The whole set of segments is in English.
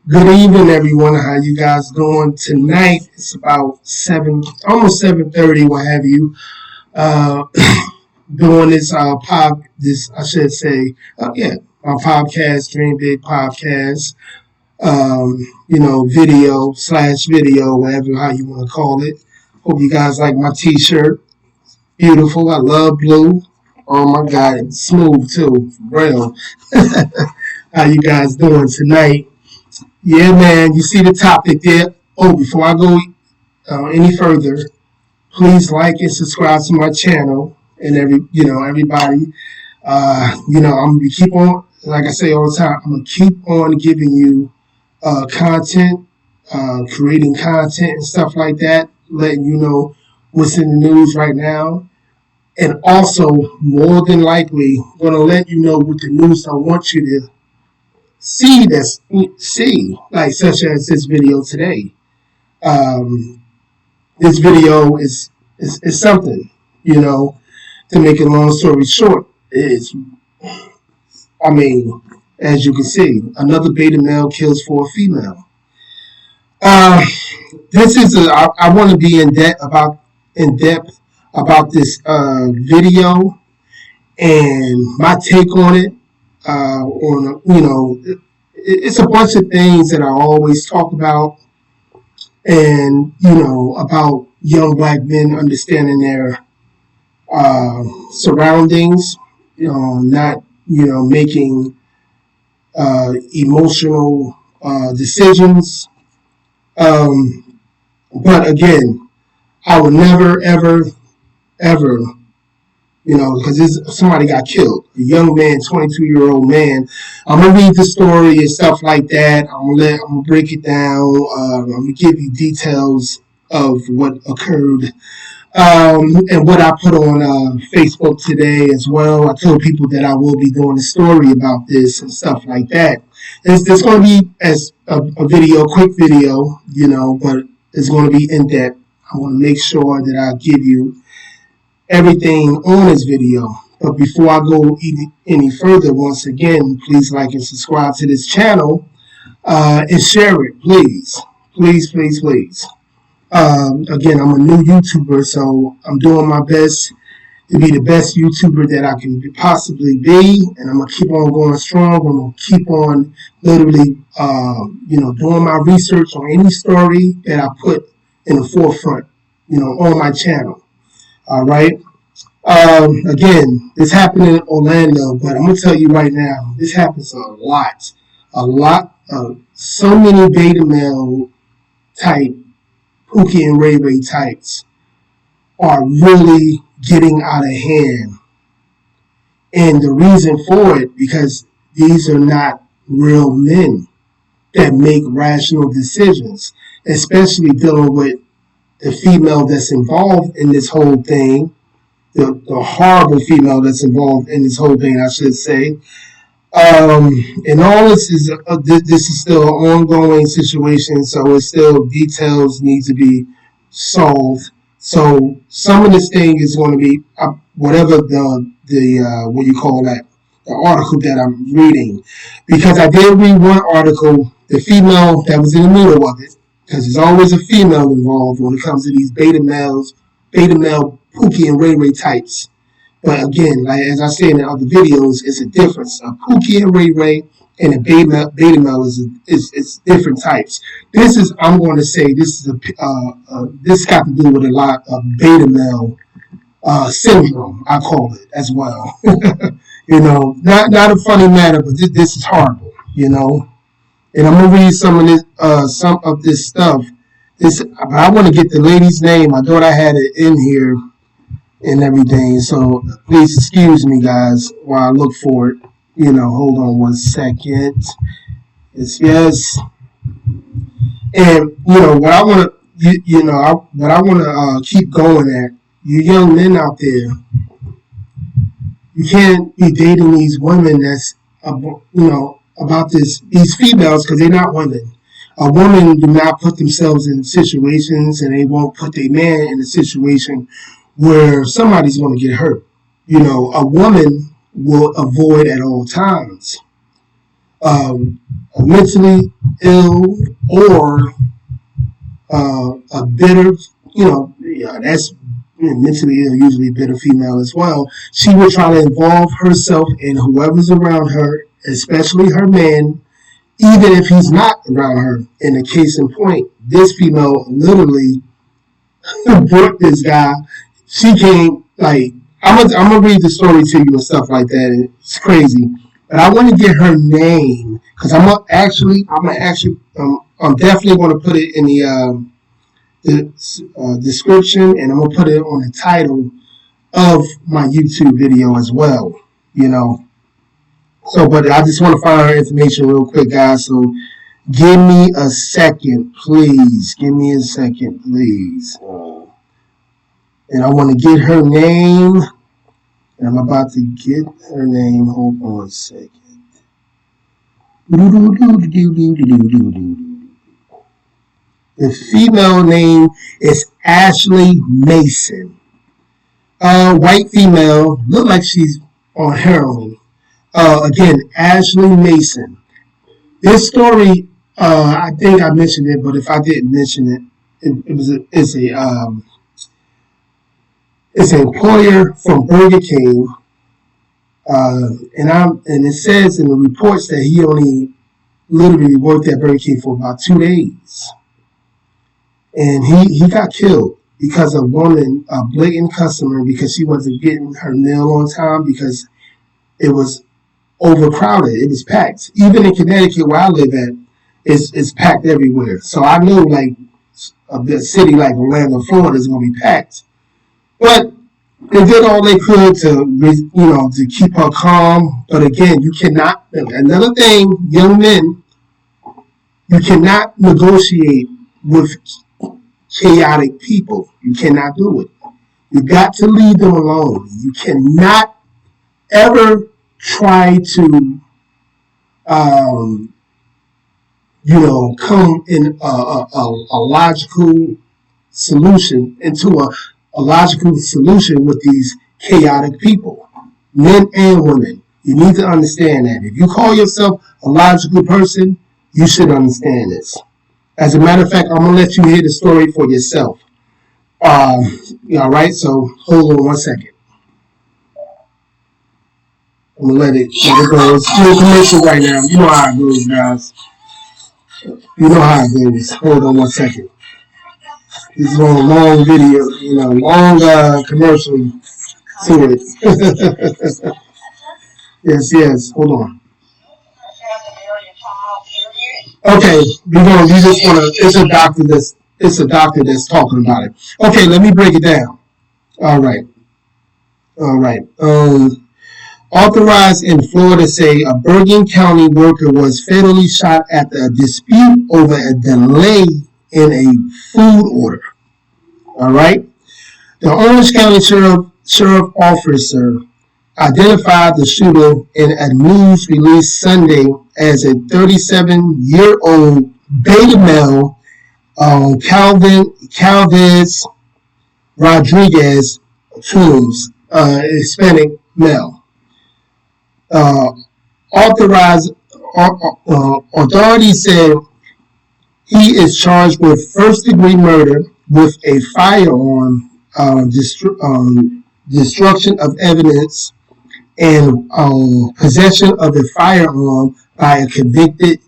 Good evening, everyone. How you guys doing tonight? It's about almost 7:30, what have you. Uh, doing this I should say, yeah, my podcast, Dream Big Podcast. Video/video, whatever how you want to call it. Hope you guys like my T-shirt. Beautiful. I love blue. Oh my God, it's smooth too, real. How you guys doing tonight? Yeah, man. You see the topic there. Oh, before I go any further, please like and subscribe to my channel and everybody. I'm gonna keep on, like I say all the time, I'm gonna keep on giving you content, creating content and stuff like that, letting you know what's in the news right now, and also more than likely gonna let you know what the news I want you to see, like such as this video today. Um, this video is something, you know. To make a long story short, is I mean, as you can see, another beta male kills for a female. Uh, this is I want to be in depth about this video and my take on it. On it's a bunch of things that I always talk about, and about young black men understanding their surroundings, not making emotional decisions. But again, I would never, ever, ever, because somebody got killed, a young man, 22-year-old man. I'm gonna read the story and stuff like that. I'm gonna break it down. I'm gonna give you details of what occurred. And what I put on Facebook today as well. I told people that I will be doing a story about this and stuff like that. It's going to be as a video, quick video, but it's going to be in depth. I want to make sure that I give you everything on this video. But before I go any further, once again, please like and subscribe to this channel and share it, please. Please, please, please. Again, I'm a new YouTuber, so I'm doing my best to be the best YouTuber that I can possibly be, and I'm gonna keep on going strong. I'm gonna keep on literally, doing my research on any story that I put in the forefront, on my channel. All right. Again, this happened in Orlando, but I'm gonna tell you right now, this happens a lot of so many beta male type Pookie and Ray Ray types are really getting out of hand. And the reason for it, because these are not real men that make rational decisions, especially dealing with the female that's involved in this whole thing, the horrible female that's involved in this whole thing, I should say. And all this is still an ongoing situation, so it's still details need to be solved. So some of this thing is going to be whatever the what you call that, the article that I'm reading, because I did read one article, the female that was in the middle of it, because there's always a female involved when it comes to these beta male Pookie and Ray Ray types. But again, like as I said in other videos, it's a difference. A Pookie and Ray Ray and a beta male is different types. I'm going to say this got to do with a lot of beta male syndrome. I call it as well. Not a funny matter, but this is horrible. And I'm gonna read some of this stuff. I want to get the lady's name. I thought I had it in here and everything. So please excuse me, guys, while I look for it. Hold on one second. Yes. And what I want to, keep going at, you young men out there, you can't be dating these women that's, about these females, because they're not women. A woman do not put themselves in situations, and they won't put their man in a situation where somebody's going to get hurt. A woman will avoid at all times, mentally ill or a bitter, that's mentally ill, usually bitter female as well. She would try to involve herself in whoever's around her, especially her man, even if he's not around her. In the case in point, this female literally brought this guy. She came like I'm gonna read the story to you and stuff like that. It's crazy, but I want to get her name because I'm definitely going to put it in the description, and I'm gonna put it on the title of my YouTube video as well. So, but I just want to find her information real quick, guys. So, give me a second, please. Give me a second, please. And I want to get her name. And I'm about to get her name. Hold on a second. The female name is Ashley Mason. White female. Look like she's on heroin. Again, Ashley Mason. This story, I think I mentioned it, but if I didn't mention it, it's an employer from Burger King, and it says in the reports that he only literally worked at Burger King for about 2 days, and he got killed because of a blatant customer because she wasn't getting her meal on time because it was overcrowded. It was packed. Even in Connecticut, where I live at, it's packed everywhere. So I knew like a city like Orlando, Florida is going to be packed. But they did all they could to keep her calm. But again, you cannot. Another thing, young men, you cannot negotiate with chaotic people. You cannot do it. You got to leave them alone. You cannot ever try to, come in a logical solution with these chaotic people, men and women. You need to understand that. If you call yourself a logical person, you should understand this. As a matter of fact, I'm going to let you hear the story for yourself. All right, so hold on one second. I'm going to let it go. It's still commercial right now. You know how it goes, guys. You know how it goes. Hold on one second. This is on a long video, long commercial to it. Yes. Hold on. Okay, it's a doctor that's talking about it. Okay, let me break it down. All right. Authorized in Florida say a Bergen County worker was fatally shot after a dispute over a delay in a food order. All right. The Orange County Sheriff Officer identified the shooter in a news release Sunday as a 37-year-old beta male, Calvez Rodriguez Toombs, Hispanic male. Authorities said he is charged with first-degree murder with a firearm, destruction of evidence, and possession of a firearm by a convicted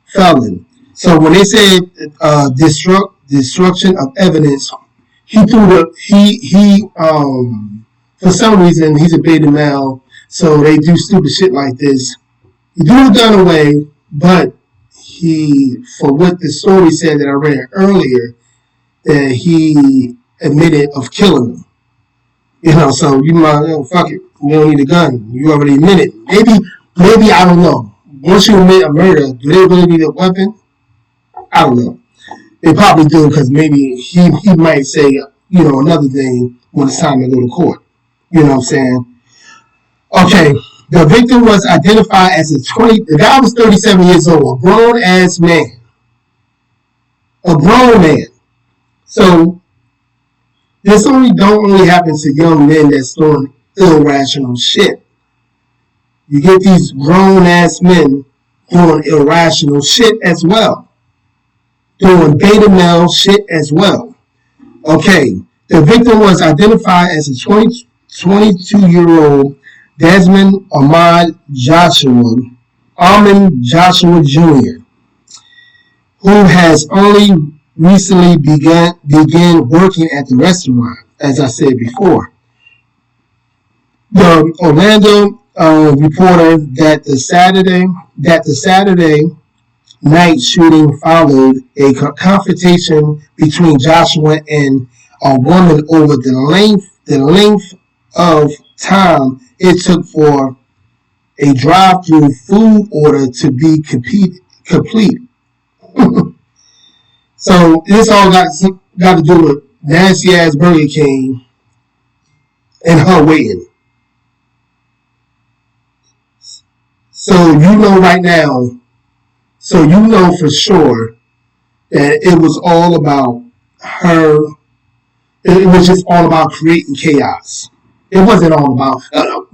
felon. So when they say destruction of evidence, for some reason he's a beta male. So they do stupid shit like this. He threw the gun away, but for what the story said that I read earlier, that he admitted of killing him. So you might, fuck it. You don't need a gun. You already admitted. Maybe, I don't know. Once you admit a murder, do they really need a weapon? I don't know. They probably do because maybe he might say, another thing when it's time to go to court. You know what I'm saying? Okay, the victim was identified as the guy was 37 years old, a grown-ass man. A grown man. So, this don't only happen to young men that's doing irrational shit. You get these grown-ass men doing irrational shit as well. Doing beta male shit as well. Okay, the victim was identified as a 22-year-old Desmond Armand Joshua Jr., who has only recently began working at the restaurant, as I said before. The Orlando reporter that the Saturday night shooting followed a confrontation between Joshua and a woman over the length of time it took for a drive-through food order to be complete. So this all got to do with nasty ass Burger King and her waiting. So you know right now, so you know for sure that it was all about her. It was just all about creating chaos. It wasn't all about.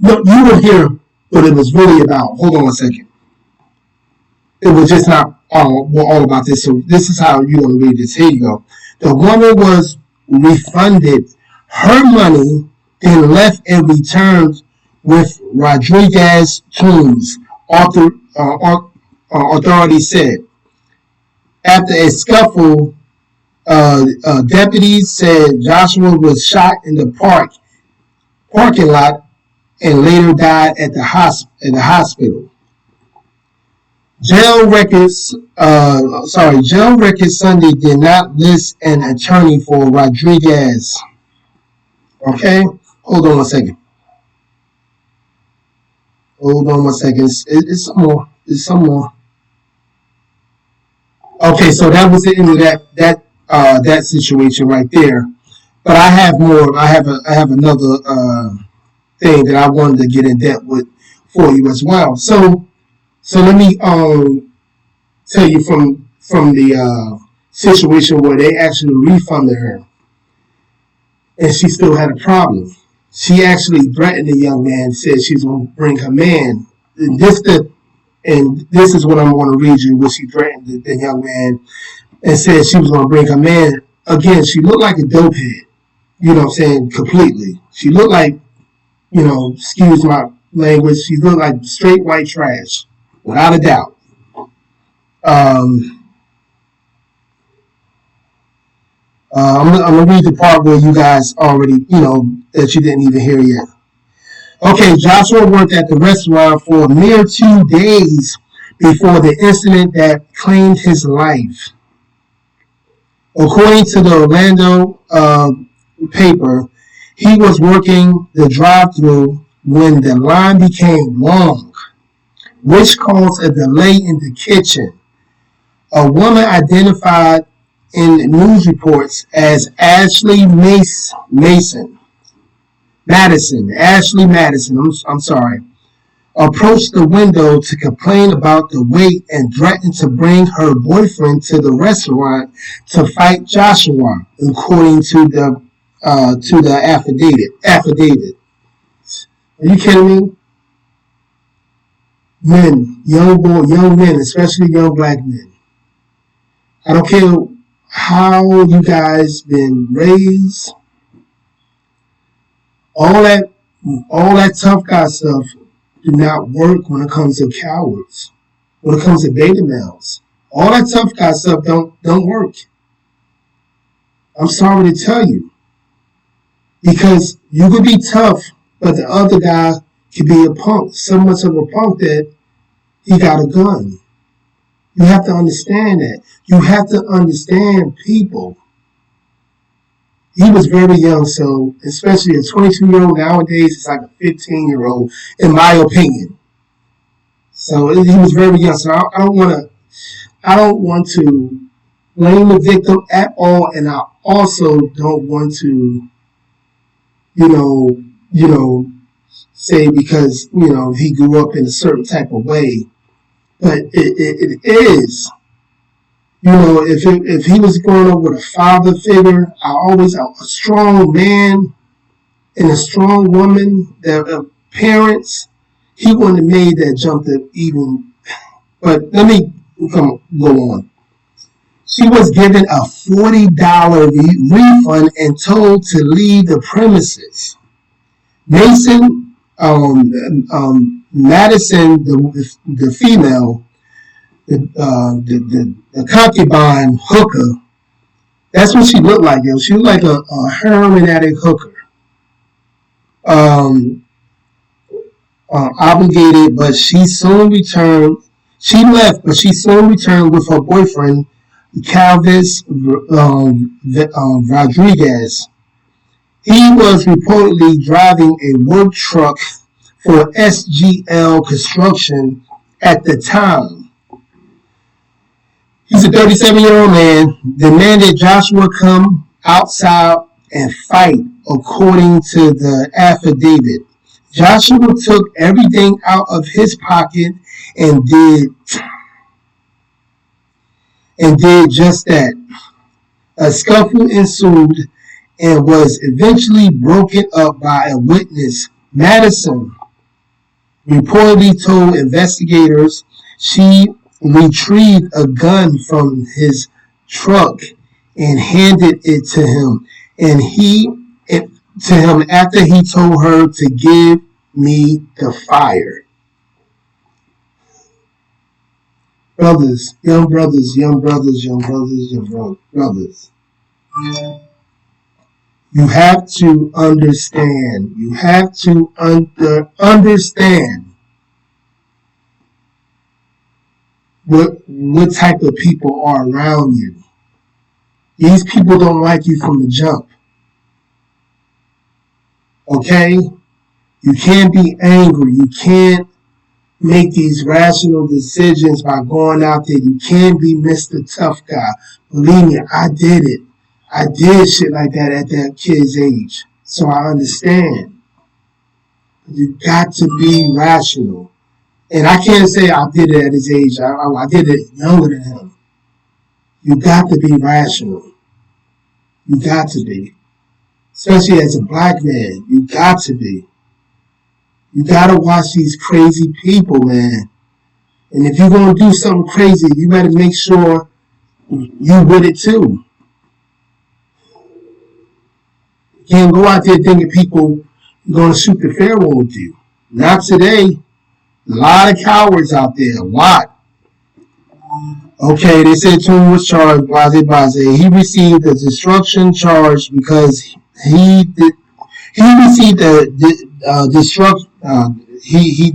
You will hear what it was really about. Hold on a second. It was just not all about this. So this is how you want to read this. Here you go. The woman was refunded her money and left and returned with Rodriguez Tombs, authorities said. After a scuffle, deputies said Joshua was shot in the parking lot and later died at the hospital. Jail records Sunday did not list an attorney for Rodriguez. Okay, hold on a second. It's some more. Okay, so that was the end of that situation right there. But I have more. I have another thing that I wanted to get in depth with for you as well. So let me tell you from the situation where they actually refunded her, and she still had a problem. She actually threatened the young man, said she's going to bring her man. And this is what I'm going to read you, what she threatened the young man and said she was going to bring her man. Again, she looked like a dope head. You know what I'm saying? Completely. She looked like, excuse my language, she looked like straight white trash, without a doubt. I'm going to read the part where you guys already, that you didn't even hear yet. Okay, Joshua worked at the restaurant for a mere 2 days before the incident that claimed his life. According to the Orlando paper, he was working the drive-thru when the line became long, which caused a delay in the kitchen. A woman identified in news reports as Ashley Madison, approached the window to complain about the wait and threatened to bring her boyfriend to the restaurant to fight Joshua, according to the affidavit. Are you kidding me? Men, young men, especially young black men. I don't care how you guys been raised. All that tough guy stuff do not work when it comes to cowards. When it comes to beta males, all that tough guy stuff don't work. I'm sorry to tell you, because you could be tough, but the other guy could be a punk, so much of a punk that he got a gun. You have to understand that. You have to understand people. He was very young, so especially a 22-year-old nowadays is like a 15-year-old, in my opinion. So he was very young. So I don't want to blame the victim at all, and I also don't want to, say because he grew up in a certain type of way. But it is. If he was growing up with a father figure, a strong man and a strong woman, parents, he wouldn't have made that jump to even But let me go on. She was given a $40 refund and told to leave the premises. Mason, Madison, the female, the concubine hooker, that's what she looked like. She looked like a heroin addict hooker. Obligated, but she soon returned. She left, but she soon returned with her boyfriend, Calvis Rodriguez. He was reportedly driving a work truck for SGL Construction at the time. He's a 37-year-old man, demanded Joshua come outside and fight, according to the affidavit. Joshua took everything out of his pocket and did just that. A scuffle ensued and was eventually broken up by a witness. Madison reportedly told investigators she retrieved a gun from his truck and handed it to him, after he told her to give me the fire. Brothers, young brothers. You have to understand. You have to understand what type of people are around you. These people don't like you from the jump. Okay? You can't be angry. You can't make these rational decisions by going out there. You can't be Mr. Tough Guy. Believe me, I did it. I did shit like that at that kid's age. So I understand. You got to be rational. And I can't say I did it at his age. I did it younger than him. You got to be rational. You got to be. Especially as a black man. You got to be. You got to watch these crazy people, man. And if you're going to do something crazy, you better make sure you with it too. You can't go out there thinking people are going to shoot the fair one with you. Not today. A lot of cowards out there. A lot. Okay, they said Toon was charged, blase. He received a destruction charge because he received a destruction. He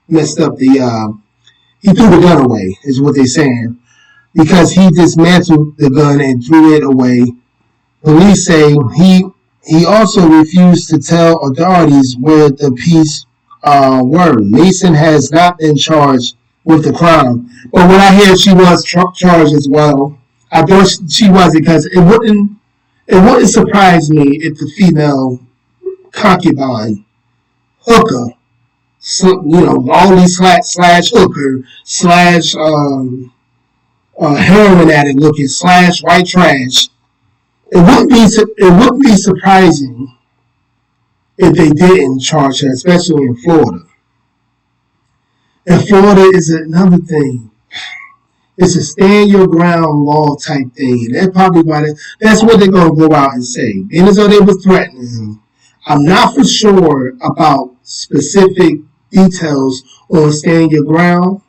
messed up he threw the gun away, is what they're saying, because he dismantled the gun and threw it away. Police say he also refused to tell authorities where the piece were. Mason has not been charged with the crime, but when I hear she was charged as well, I thought she wasn't, because it wouldn't surprise me if the female concubine hooker, all these slash hooker slash heroin addict looking slash white trash. It wouldn't be surprising if they didn't charge her, especially in Florida. And Florida is another thing. It's a stand your ground law type thing. That's what they're gonna go out and say. Being as though they were threatening him. I'm not for sure about specific details on stand your ground.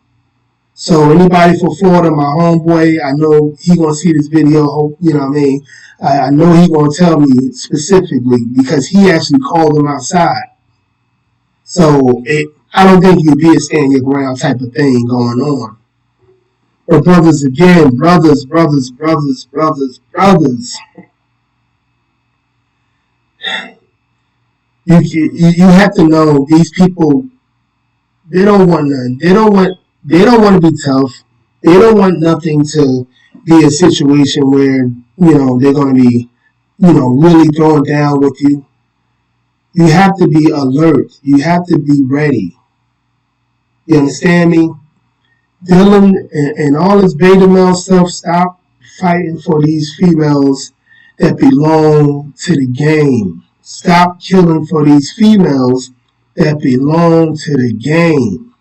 So anybody from Florida, my homeboy, I know he gonna see this video. You know what I mean? I know he gonna tell me specifically because he actually called him outside. So I don't think you'd be a stand your ground type of thing going on. But brothers, again, brothers. You have to know these people. They don't want none. They don't want to be tough. They don't want nothing to be a situation where they're going to be really throwing down with you. You have to be alert. You have to be ready. You understand me? Dylan and all this beta male stuff, stop fighting for these females that belong to the game. Stop killing for these females that belong to the game.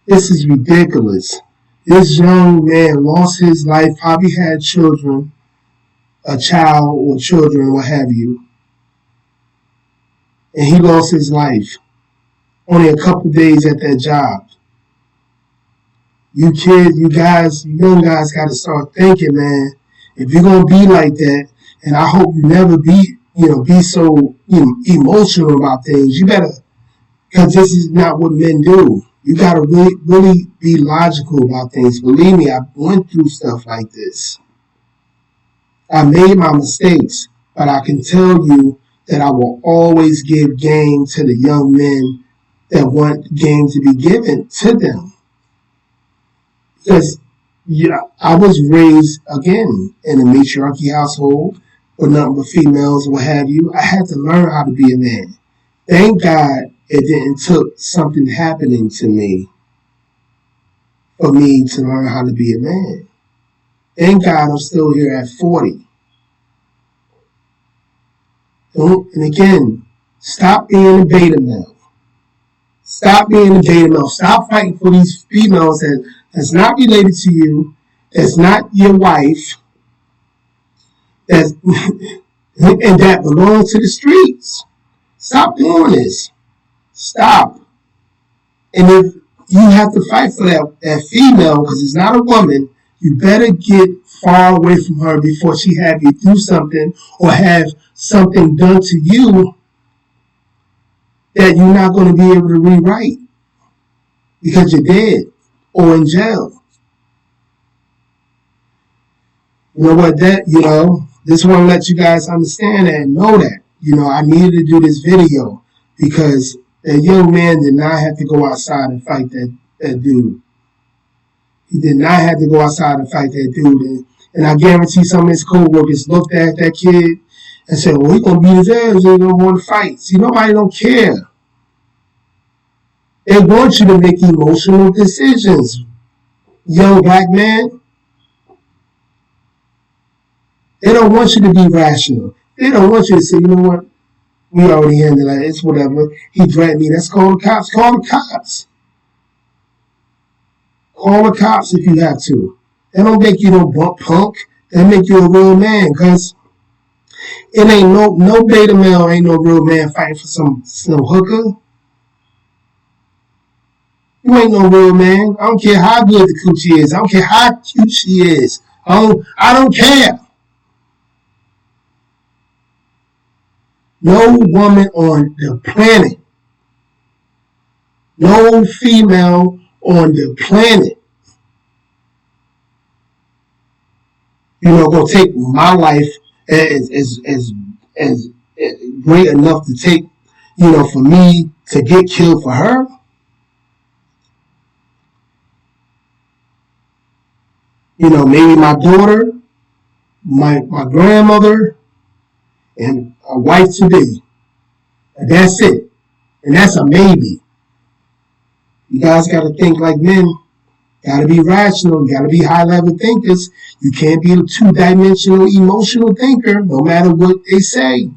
This is ridiculous. This young man lost his life, probably had children, a child or children, what have you, and he lost his life only a couple days at that job. You kids, you guys, you young guys got to start thinking, man. If you're gonna be like that, and I hope you never be so emotional about things. You better, because this is not what men do. You gotta really, really be logical about things. Believe me, I went through stuff like this. I made my mistakes, but I can tell you that I will always give game to the young men that want game to be given to them. Because I was raised, again, in a matriarchy household with nothing but females, what have you. I had to learn how to be a man. Thank God it didn't took something happening to me for me to learn how to be a man. Thank God I'm still here at 40. And again, stop being a beta male. Stop being a beta male. Stop fighting for these females that's not related to you, that's not your wife, that's and that belong to the streets. Stop doing this. Stop. And if you have to fight for that female, because it's not a woman, you better get far away from her before she have you do something or have something done to you that you're not going to be able to rewrite because you're dead or in jail. You know what, just want to let you guys understand that and know that. I needed to do this video because that young man did not have to go outside and fight that dude. He did not have to go outside and fight that dude. And I guarantee some of his co-workers looked at that kid and said, well, he's going to beat his ass. He don't want to fight. See, nobody don't care. They want you to make emotional decisions, young black man. They don't want you to be rational. They don't want you to say, you know what? We already handled that. It's whatever. He dragged me. Let's call the cops. Call the cops. Call the cops if you have to. They don't make you no punk. They make you a real man, because it ain't no beta male ain't no real man fighting for some hooker. You ain't no real man. I don't care how good the coochie is. I don't care how cute she is. I don't care. No woman on the planet, no female on the planet, gonna take my life as great enough to take, for me to get killed for her. Maybe my daughter, my grandmother, and a wife to be. And that's it. And that's a maybe. You guys got to think like men. Got to be rational. You got to be high-level thinkers. You can't be a two-dimensional emotional thinker, no matter what they say. And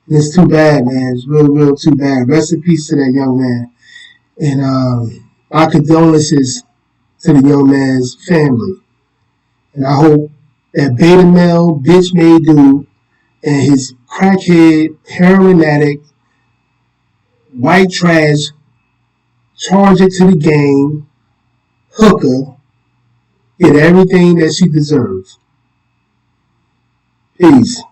it's too bad, man. It's real, real too bad. Rest in peace to that young man. And my condolences to the young man's family. And I hope that beta male, bitch made dude, and his crackhead, heroin addict, white trash, charge it to the game, hooker, get everything that she deserves. Peace.